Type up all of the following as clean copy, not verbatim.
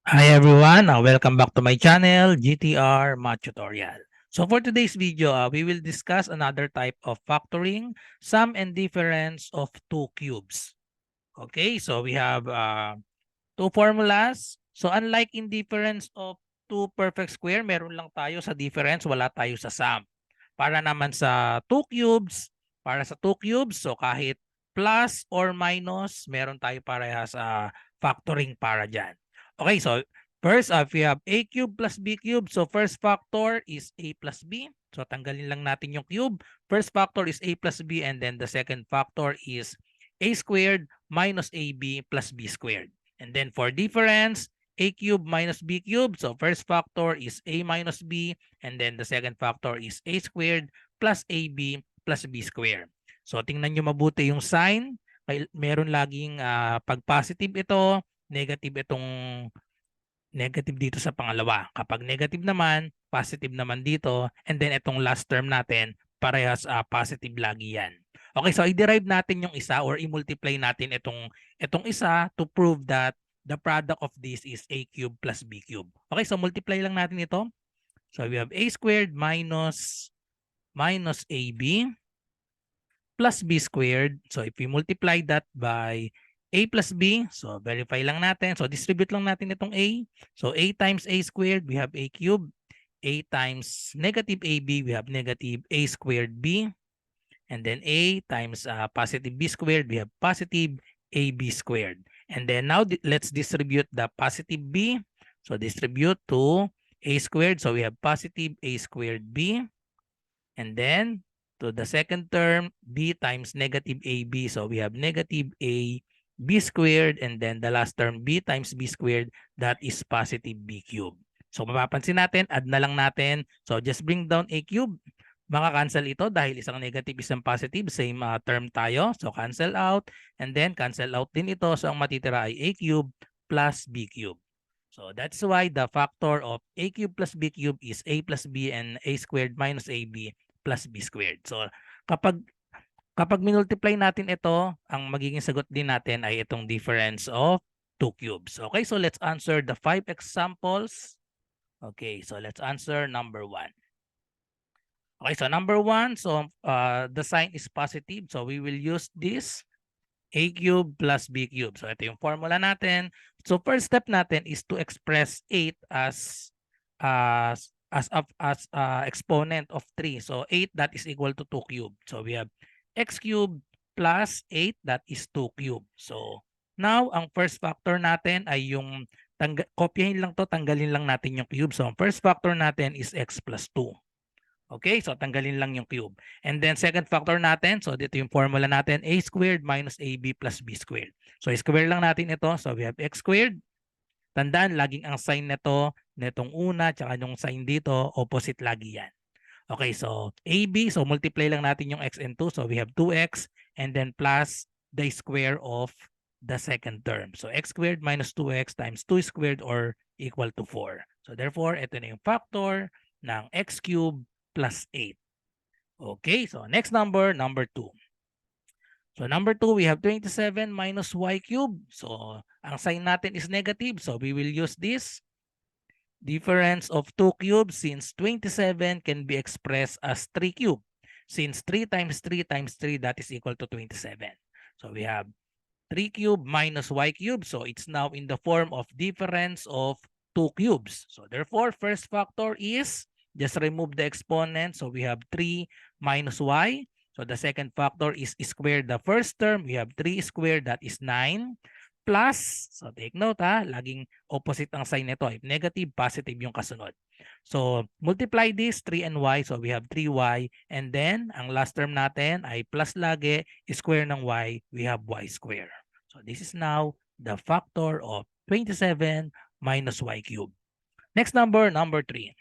Hi everyone, welcome back to my channel, GTR Math Tutorial. So for today's video, we will discuss another type of factoring, sum and difference of two cubes. Okay, so we have two formulas. So unlike in difference of two perfect square, meron lang tayo sa difference, wala tayo sa sum. Para naman sa two cubes, so kahit plus or minus, meron tayo parehas factoring para dyan. Okay, so first, if we have a cube plus b cube, so first factor is a plus b. So tanggalin lang natin yung cube. First factor is a plus b and then the second factor is a squared minus ab plus b squared. And then for difference, a cube minus b cube. So first factor is a minus b and then the second factor is a squared plus ab plus b squared. So tingnan nyo mabuti yung sign. Meron laging pag positive ito, negative itong negative dito sa pangalawa. Kapag negative naman, positive naman dito. And then itong last term natin, parehas positive lagi yan. Okay, so i-derive natin yung isa or i-multiply natin itong isa to prove that the product of this is a cube plus b cube. Okay, so multiply lang natin ito. So we have a squared minus ab plus b squared. So if we multiply that by a plus b, so verify lang natin. So distribute lang natin itong a. So a times a squared, we have a cube. A times negative ab, we have negative a squared b. And then a times positive b squared, we have positive ab squared. And then now let's distribute the positive b. So distribute to a squared. So we have positive a squared b. And then to the second term, b times negative ab. So we have negative a b squared and then the last term b times b squared, that is positive b cube. So mapapansin natin, add na lang natin. So just bring down a cube. Maka-cancel ito dahil isang negative, isang positive, same term tayo. So cancel out and then cancel out din ito. So ang matitira ay a cube plus b cube. So that's why the factor of a cube plus b cube is a plus b and a squared minus ab plus b squared. So kapag minultiply natin ito, ang magiging sagot din natin ay itong difference of two cubes. Okay, so let's answer the 5 examples. Okay, so let's answer number 1. Okay, so number 1, so the sign is positive. So we will use this a cube plus b cube. So ito yung formula natin. So first step natin is to express 8 as exponent of 3. So 8 that is equal to 2 cube. So we have x cube plus 8 that is 2 cube. So now ang first factor natin ay yung kopyahin lang to, tanggalin lang natin yung cube. So ang first factor natin is x plus 2. Okay, so tanggalin lang yung cube. And then second factor natin, so dito yung formula natin, a squared minus ab plus b squared. So square lang natin ito. So we have x squared. Tandaan, laging ang sign nito, netong una, tsaka yung sign dito, opposite lagi yan. Okay, so ab, so multiply lang natin yung x and 2. So we have 2x and then plus the square of the second term. So x squared minus 2x times 2 squared or equal to 4. So therefore, ito na yung factor ng x cubed plus 8. Okay, so next number, number 2. So number 2, we have 27 minus y cubed. So ang sign natin is negative. So we will use this difference of 2 cubes since 27 can be expressed as 3 cubed. Since 3 times 3 times 3, that is equal to 27. So we have 3 cubed minus y cubed. So it's now in the form of difference of 2 cubes. So therefore, first factor is just remove the exponent. So we have 3 minus y. So the second factor is square the first term. We have 3 squared, that is 9. Plus, so take note laging opposite ang sign nito. If negative, positive yung kasunod. So multiply this, 3 and y. So we have 3y. And then, ang last term natin ay plus lagi, square ng y, we have y square. So this is now the factor of 27 minus y cubed. Next number, number 3.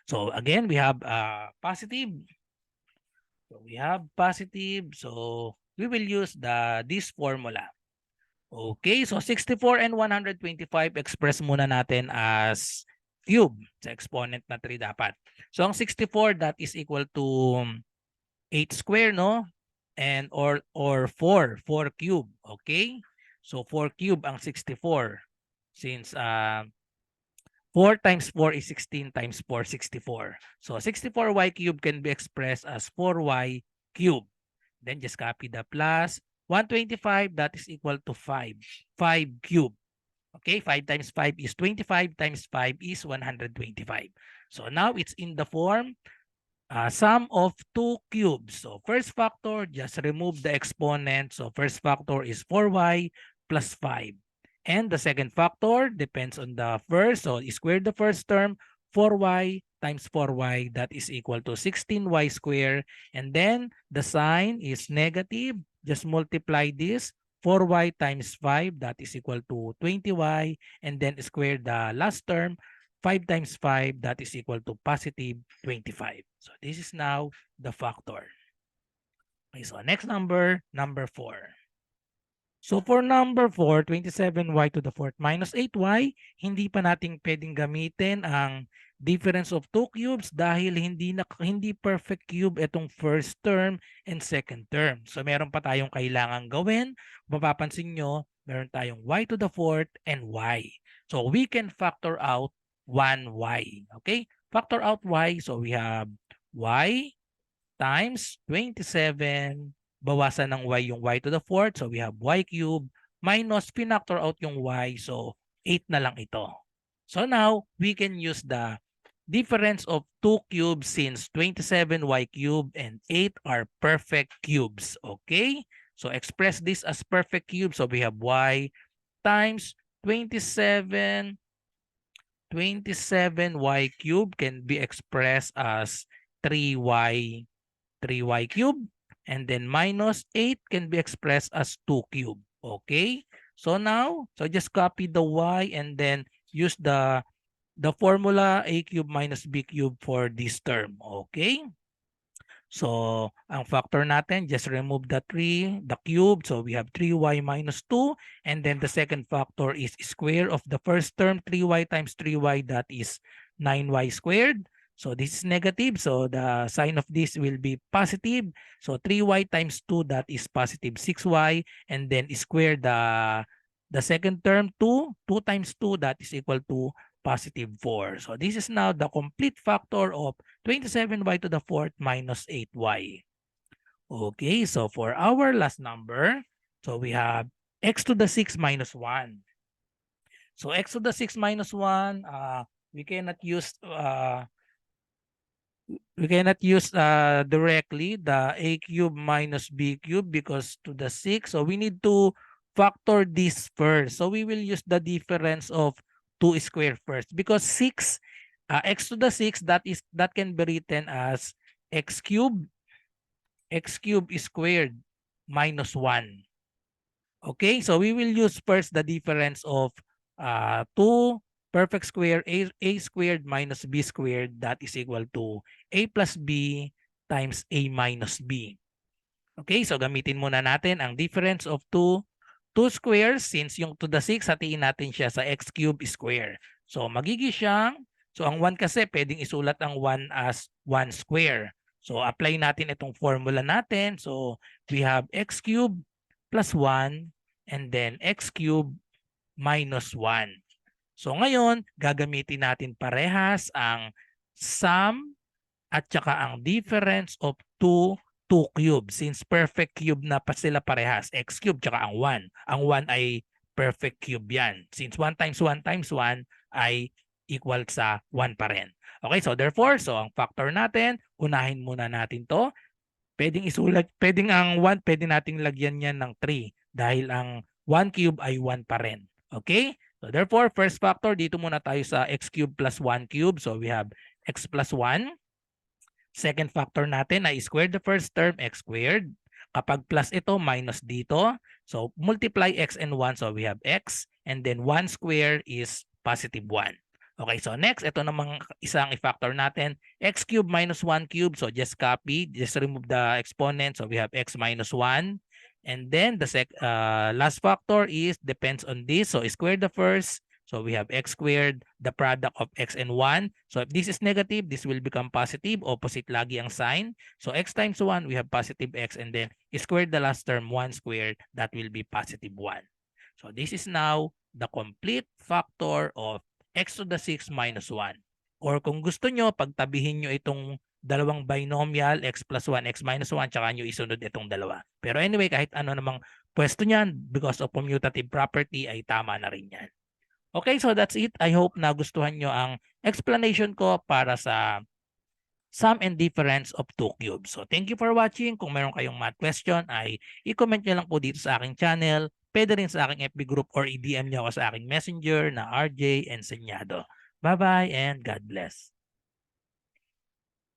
So again, we have positive. So we have positive. So we will use this formula. Okay, so 64 and 125 express muna natin as cube. Sa exponent na 3 dapat. So ang 64, that is equal to 8 square, no? And or 4 cube. Okay? So 4 cube ang 64. Since 4 times 4 is 16 times 4, 64. So 64y cubed can be expressed as 4y cubed. Then just copy the plus. 125, that is equal to 5. 5 cubed. Okay, 5 times 5 is 25 times 5 is 125. So now it's in the form sum of two cubes. So first factor, just remove the exponent. So first factor is 4y plus 5. And the second factor depends on the first. So square the first term, 4y times 4y, that is equal to 16y squared. And then the sign is negative. Just multiply this. 4y times 5, that is equal to 20y. And then square the last term. 5 times 5, that is equal to positive 25. So this is now the factor. Okay, so next number, number 4. So for number 4, 27y to the fourth minus 8y, hindi pa natin pwedeng gamitin ang difference of two cubes dahil hindi perfect cube itong first term and second term. So meron pa tayong kailangan gawin. Mapapansin nyo, meron tayong y to the fourth and y. So we can factor out 1y. Okay? Factor out y. So we have y times 27, bawasan ng y yung y to the fourth. So we have y cubed minus pinactor out yung y. So 8 na lang ito. So now we can use the difference of two cubes since 27y cubed and 8 are perfect cubes. Okay? So express this as perfect cubes. So we have y times 27 y cubed can be expressed as 3y cubed, and then minus 8 can be expressed as 2 cubed. Okay? So now, so just copy the y and then use the formula a cubed minus b cubed for this term. Okay? So, ang factor natin, just remove the 3, the cube. So, we have 3y minus 2. And then the second factor is square of the first term, 3y times 3y, that is 9y squared. So, this is negative. So, the sign of this will be positive. So, 3y times 2, that is positive 6y. And then square the second term, 2. 2 times 2, that is equal to positive 4. So, this is now the complete factor of 27y to the fourth minus 8y. Okay, so for our last number, so we have x to the 6 minus 1. So x to the 6 minus 1, we cannot use directly the a cube minus b cube because to the 6. So we need to factor this first. So we will use the difference of 2 squared first because 6, x to the 6, that can be written as x cubed squared minus 1. Okay, so we will use first the difference of 2 perfect square, a squared minus b squared, that is equal to a plus b times a minus b. Okay, so gamitin muna natin ang difference of 2 squares. Since yung to the 6, hatiin natin siya sa x cubed square. So magiging siyang, so ang 1 kasi pwedeng isulat ang 1 as 1 square. So apply natin itong formula natin. So we have x cubed plus 1 and then x cubed minus 1. So ngayon, gagamitin natin parehas ang sum at saka ang difference of 2 cubes. Since perfect cube na pa sila parehas, x cube tsaka ang 1. Ang 1 ay perfect cube yan. Since 1 times 1 times 1 ay equal sa 1 pa rin. Okay, so therefore, so ang factor natin, unahin muna natin to. Pwedeng isulat, pwedeng ang 1, pwede nating lagyan yan ng 3 dahil ang 1 cube ay 1 pa rin. Okay? So therefore, first factor, dito muna tayo sa x cube plus 1 cube. So we have x plus 1. Second factor natin ay square the first term, x squared. Kapag plus ito, minus dito. So multiply x and 1. So we have x. And then 1 square is positive 1. Okay, so next, ito namang isang i-factor natin, x cube minus 1 cube. So just copy, just remove the exponent. So we have x minus 1. And then the last factor is depends on this. So square the first. So we have x squared, the product of x and 1. So if this is negative, this will become positive. Opposite lagi ang sign. So x times 1, we have positive x. And then square the last term, 1 squared, that will be positive 1. So this is now the complete factor of x to the 6 minus 1. Or kung gusto nyo, pagtabihin nyo itong dalawang binomial, x plus 1, x minus 1, tsaka nyo isunod itong dalawa. Pero anyway, kahit ano namang pwesto niyan, because of commutative property, ay tama na rin yan. Okay, so that's it. I hope nagustuhan nyo ang explanation ko para sa sum and difference of two cubes. So thank you for watching. Kung meron kayong math question ay i-comment nyo lang po dito sa aking channel. Pwede rin sa aking FB group or i-DM nyo ako sa aking messenger na RJ Enseñado. Bye-bye and God bless.